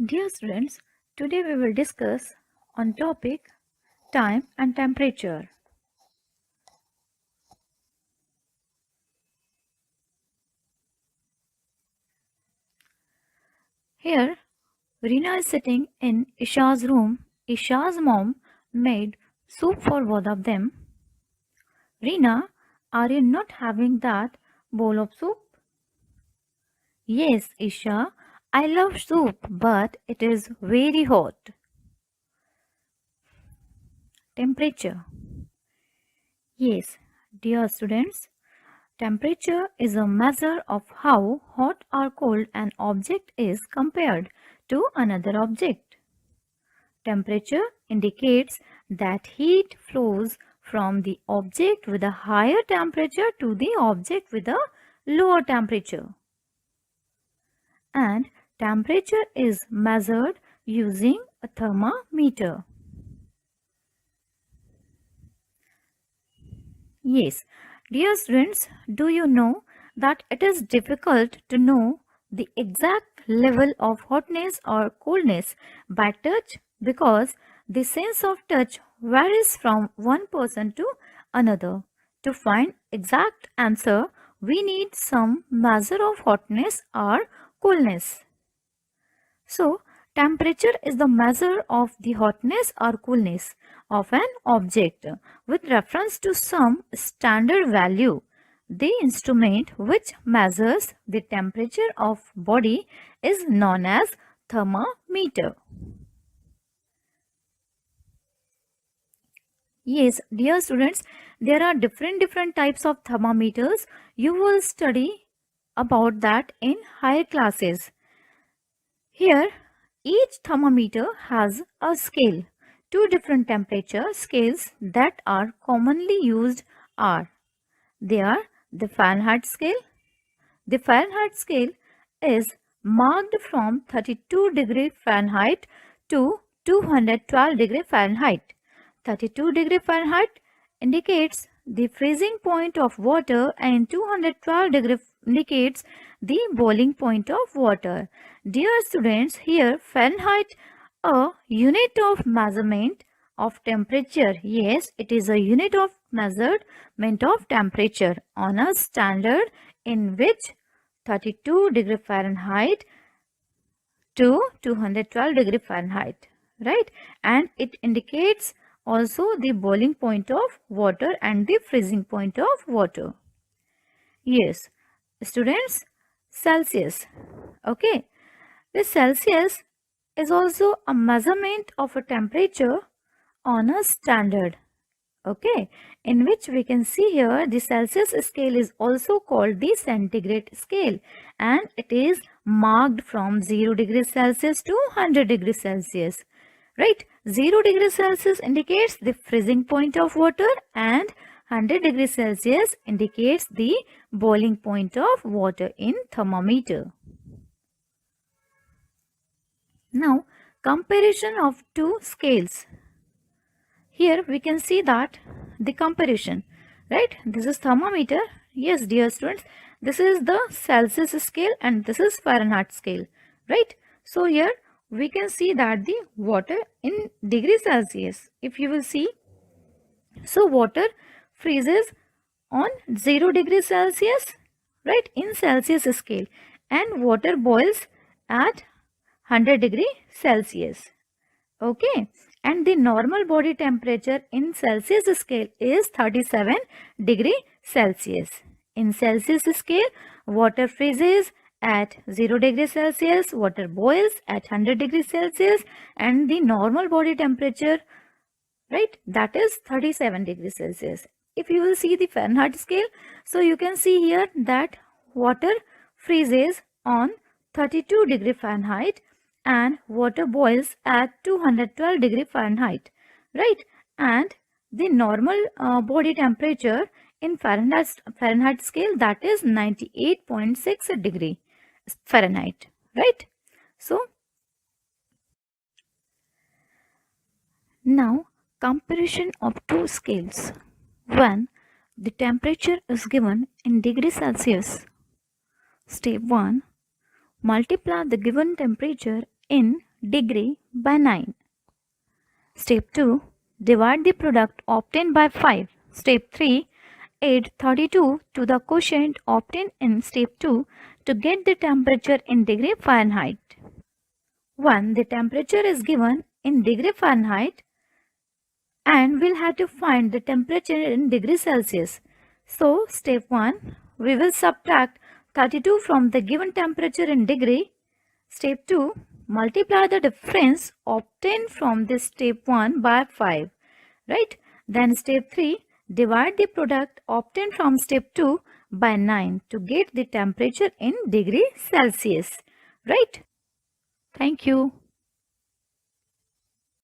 Dear students, today we will discuss on topic time and temperature. Here, Rina is sitting in Isha's room. Isha's mom made soup for both of them. Rina, are you not having that bowl of soup? Yes, Isha, I love soup, but it is very hot. Temperature. Yes, dear students, temperature is a measure of how hot or cold an object is compared to another object. Temperature indicates that heat flows from the object with a higher temperature to the object with a lower temperature. And temperature is measured using a thermometer. Yes, dear students, do you know that it is difficult to know the exact level of hotness or coldness by touch because the sense of touch varies from one person to another. To find exact answer, we need some measure of hotness or coolness. So, temperature is the measure of the hotness or coolness of an object with reference to some standard value. The instrument which measures the temperature of body is known as thermometer. Yes, dear students, there are different types of thermometers. You will study about that in higher classes. Here, each thermometer has a scale. Two different temperature scales that are commonly used are they are the Fahrenheit scale. The Fahrenheit scale is marked from 32 degree Fahrenheit to 212 degree Fahrenheit. 32 degree Fahrenheit indicates the freezing point of water and 212 degree indicates the boiling point of water. Dear students, here Fahrenheit a unit of measurement of temperature. Yes, it is a unit of measurement of temperature on a standard in which 32 degree Fahrenheit to 212 degree Fahrenheit, right? And it indicates also the boiling point of water and the freezing point of water. Yes, students, Celsius. Okay, the Celsius is also a measurement of a temperature on a standard. Okay, in which we can see here the Celsius scale is also called the centigrade scale and it is marked from 0 degrees Celsius to 100 degrees Celsius. Right, 0 degrees Celsius indicates the freezing point of water and 100 degrees Celsius indicates the boiling point of water in thermometer. Now, comparison of two scales. Here we can see that the comparison, right? This is thermometer. Yes, dear students, this is the Celsius scale and this is Fahrenheit scale, right? So here we can see that the water in degree Celsius, if you will see, so water freezes on 0 degree Celsius, right, in Celsius scale, and water boils at 100 degree Celsius. Okay, and the normal body temperature in Celsius scale is 37 degree Celsius. In Celsius scale, water freezes at 0 degree Celsius, water boils at 100 degree Celsius, and the normal body temperature, right, that is 37 degree Celsius. If you will see the Fahrenheit scale, so you can see here that water freezes on 32 degree Fahrenheit and water boils at 212 degree Fahrenheit, right? And the normal body temperature in Fahrenheit scale, that is 98.6 degree Fahrenheit, right? So now comparison of two scales. When the temperature is given in degree Celsius, step 1, multiply the given temperature in degree by 9. Step 2. Divide the product obtained by 5. Step 3. Add 32 to the quotient obtained in step 2 to get the temperature in degree Fahrenheit. 1. The temperature is given in degree Fahrenheit and we'll have to find the temperature in degree Celsius. So, step 1, we will subtract 32 from the given temperature in degree. Step 2, multiply the difference obtained from this step 1 by 5, right? Then step 3, divide the product obtained from step 2 by 9 to get the temperature in degree Celsius, right? Thank you.